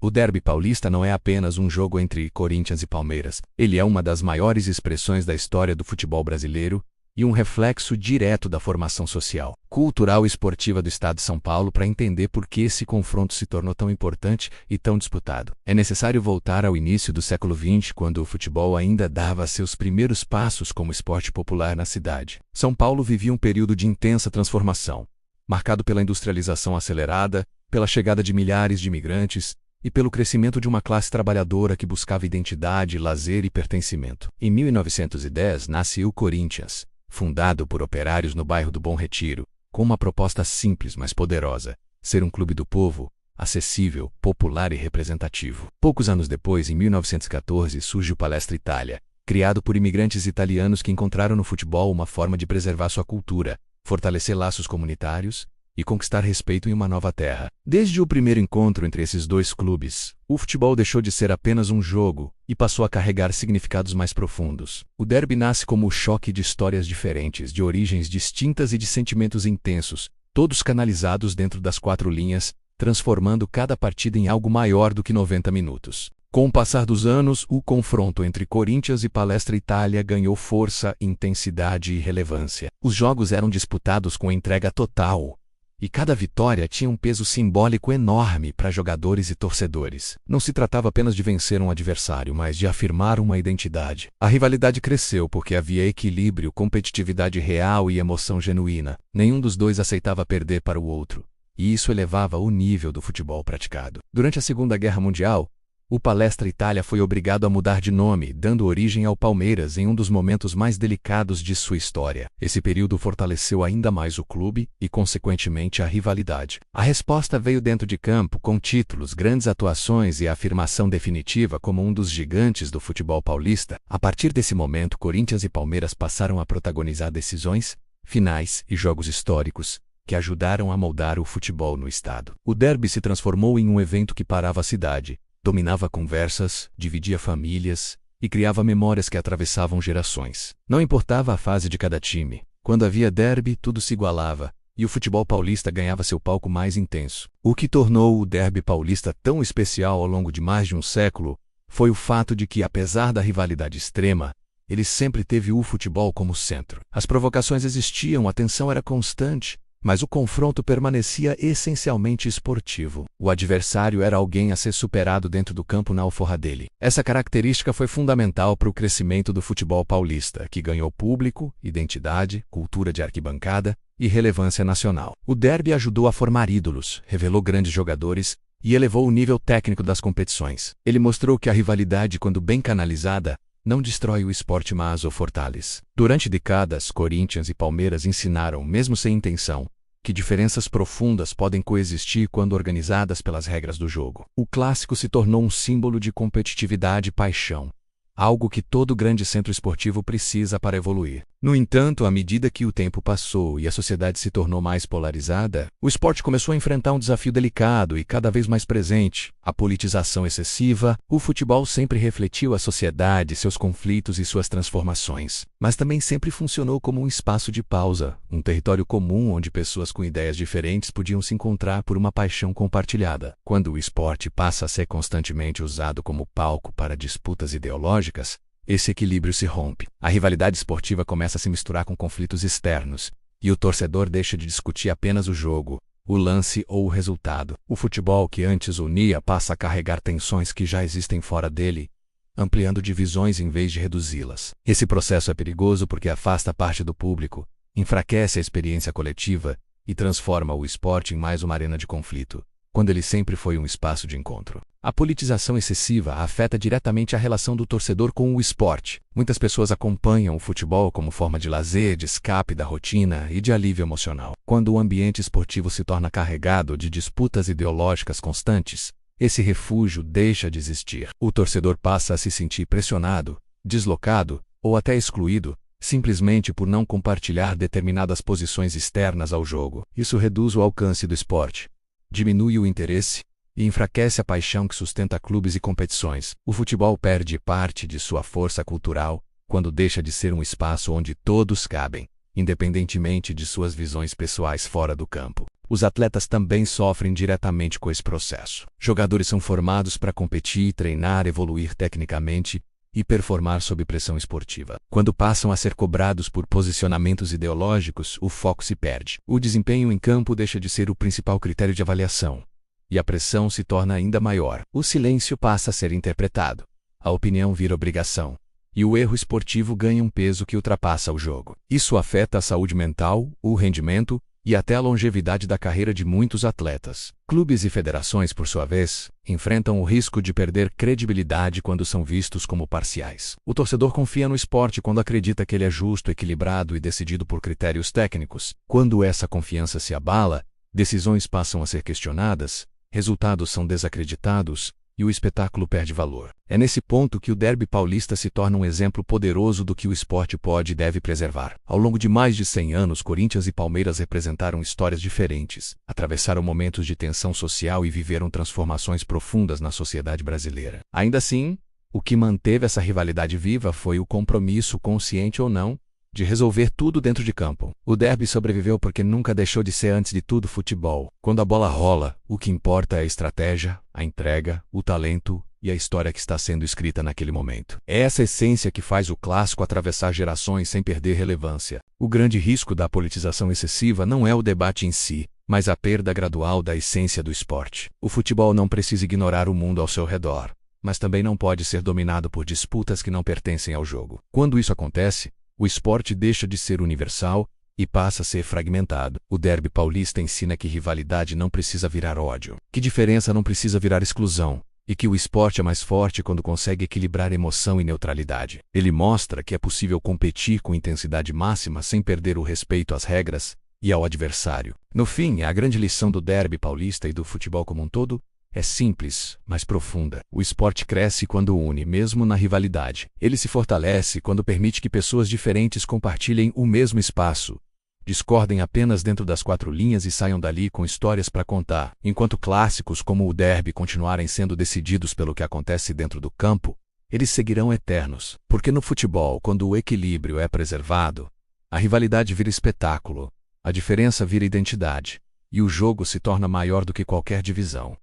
O derby paulista não é apenas um jogo entre Corinthians e Palmeiras. Ele é uma das maiores expressões da história do futebol brasileiro e um reflexo direto da formação social, cultural e esportiva do estado de São Paulo. Para entender por que esse confronto se tornou tão importante e tão disputado, é necessário voltar ao início do século XX, quando o futebol ainda dava seus primeiros passos como esporte popular na cidade. São Paulo vivia um período de intensa transformação, marcado pela industrialização acelerada, pela chegada de milhares de imigrantes e pelo crescimento de uma classe trabalhadora que buscava identidade, lazer e pertencimento. Em 1910 nasce o Corinthians, fundado por operários no bairro do Bom Retiro, com uma proposta simples, mas poderosa: ser um clube do povo, acessível, popular e representativo. Poucos anos depois, em 1914, surge o Palestra Itália, criado por imigrantes italianos que encontraram no futebol uma forma de preservar sua cultura, fortalecer laços comunitários e conquistar respeito em uma nova terra. Desde o primeiro encontro entre esses dois clubes, o futebol deixou de ser apenas um jogo e passou a carregar significados mais profundos. O derby nasce como o choque de histórias diferentes, de origens distintas e de sentimentos intensos, todos canalizados dentro das quatro linhas, transformando cada partida em algo maior do que 90 minutos. Com o passar dos anos, o confronto entre Corinthians e Palestra Itália ganhou força, intensidade e relevância. Os jogos eram disputados com entrega total, e cada vitória tinha um peso simbólico enorme para jogadores e torcedores. Não se tratava apenas de vencer um adversário, mas de afirmar uma identidade. A rivalidade cresceu porque havia equilíbrio, competitividade real e emoção genuína. Nenhum dos dois aceitava perder para o outro, e isso elevava o nível do futebol praticado. Durante a Segunda Guerra Mundial, o Palestra Itália foi obrigado a mudar de nome, dando origem ao Palmeiras em um dos momentos mais delicados de sua história. Esse período fortaleceu ainda mais o clube e, consequentemente, a rivalidade. A resposta veio dentro de campo, com títulos, grandes atuações e a afirmação definitiva como um dos gigantes do futebol paulista. A partir desse momento, Corinthians e Palmeiras passaram a protagonizar decisões, finais e jogos históricos que ajudaram a moldar o futebol no estado. O derby se transformou em um evento que parava a cidade, dominava conversas, dividia famílias e criava memórias que atravessavam gerações. Não importava a fase de cada time. Quando havia derby, tudo se igualava, e o futebol paulista ganhava seu palco mais intenso. O que tornou o derby paulista tão especial ao longo de mais de um século foi o fato de que, apesar da rivalidade extrema, ele sempre teve o futebol como centro. As provocações existiam, a tensão era constante, mas o confronto permanecia essencialmente esportivo. O adversário era alguém a ser superado dentro do campo na alforra dele. Essa característica foi fundamental para o crescimento do futebol paulista, que ganhou público, identidade, cultura de arquibancada e relevância nacional. O derby ajudou a formar ídolos, revelou grandes jogadores e elevou o nível técnico das competições. Ele mostrou que a rivalidade, quando bem canalizada, não destrói o esporte, mas o fortalece. Durante décadas, Corinthians e Palmeiras ensinaram, mesmo sem intenção, que diferenças profundas podem coexistir quando organizadas pelas regras do jogo. O clássico se tornou um símbolo de competitividade e paixão, algo que todo grande centro esportivo precisa para evoluir. No entanto, à medida que o tempo passou e a sociedade se tornou mais polarizada, o esporte começou a enfrentar um desafio delicado e cada vez mais presente: a politização excessiva. O futebol sempre refletiu a sociedade, seus conflitos e suas transformações, mas também sempre funcionou como um espaço de pausa, um território comum onde pessoas com ideias diferentes podiam se encontrar por uma paixão compartilhada. Quando o esporte passa a ser constantemente usado como palco para disputas ideológicas, esse equilíbrio se rompe. A rivalidade esportiva começa a se misturar com conflitos externos, e o torcedor deixa de discutir apenas o jogo, o lance ou o resultado. O futebol que antes unia passa a carregar tensões que já existem fora dele, ampliando divisões em vez de reduzi-las. Esse processo é perigoso porque afasta parte do público, enfraquece a experiência coletiva e transforma o esporte em mais uma arena de conflito, quando ele sempre foi um espaço de encontro. A politização excessiva afeta diretamente a relação do torcedor com o esporte. Muitas pessoas acompanham o futebol como forma de lazer, de escape da rotina e de alívio emocional. Quando o ambiente esportivo se torna carregado de disputas ideológicas constantes, esse refúgio deixa de existir. O torcedor passa a se sentir pressionado, deslocado ou até excluído, simplesmente por não compartilhar determinadas posições externas ao jogo. Isso reduz o alcance do esporte, diminui o interesse e enfraquece a paixão que sustenta clubes e competições. O futebol perde parte de sua força cultural quando deixa de ser um espaço onde todos cabem. independentemente de suas visões pessoais fora do campo. Os atletas também sofrem diretamente com esse processo. Jogadores são formados para competir, treinar, evoluir tecnicamente e performar sob pressão esportiva. Quando passam a ser cobrados por posicionamentos ideológicos, o foco se perde. O desempenho em campo deixa de ser o principal critério de avaliação, e a pressão se torna ainda maior. O silêncio passa a ser interpretado, a opinião vira obrigação, e o erro esportivo ganha um peso que ultrapassa o jogo. Isso afeta a saúde mental, o rendimento e até a longevidade da carreira de muitos atletas. Clubes e federações, por sua vez, enfrentam o risco de perder credibilidade quando são vistos como parciais. O torcedor confia no esporte quando acredita que ele é justo, equilibrado e decidido por critérios técnicos. Quando essa confiança se abala, decisões passam a ser questionadas, resultados são desacreditados e o espetáculo perde valor. É nesse ponto que o derby paulista se torna um exemplo poderoso do que o esporte pode e deve preservar. Ao longo de mais de 100 anos, Corinthians e Palmeiras representaram histórias diferentes, atravessaram momentos de tensão social e viveram transformações profundas na sociedade brasileira. Ainda assim, o que manteve essa rivalidade viva foi o compromisso, consciente ou não, de resolver tudo dentro de campo. O derby sobreviveu porque nunca deixou de ser, antes de tudo, futebol. Quando a bola rola, o que importa é a estratégia, a entrega, o talento e a história que está sendo escrita naquele momento. É essa essência que faz o clássico atravessar gerações sem perder relevância. O grande risco da politização excessiva não é o debate em si, mas a perda gradual da essência do esporte. O futebol não precisa ignorar o mundo ao seu redor, mas também não pode ser dominado por disputas que não pertencem ao jogo. Quando isso acontece, o esporte deixa de ser universal e passa a ser fragmentado. O derby paulista ensina que rivalidade não precisa virar ódio, que diferença não precisa virar exclusão, e que o esporte é mais forte quando consegue equilibrar emoção e neutralidade. Ele mostra que é possível competir com intensidade máxima sem perder o respeito às regras e ao adversário. No fim, a grande lição do derby paulista e do futebol como um todo é simples, mas profunda. O esporte cresce quando une, mesmo na rivalidade. Ele se fortalece quando permite que pessoas diferentes compartilhem o mesmo espaço, discordem apenas dentro das quatro linhas e saiam dali com histórias para contar. Enquanto clássicos como o derby continuarem sendo decididos pelo que acontece dentro do campo, eles seguirão eternos. Porque no futebol, quando o equilíbrio é preservado, a rivalidade vira espetáculo, a diferença vira identidade, e o jogo se torna maior do que qualquer divisão.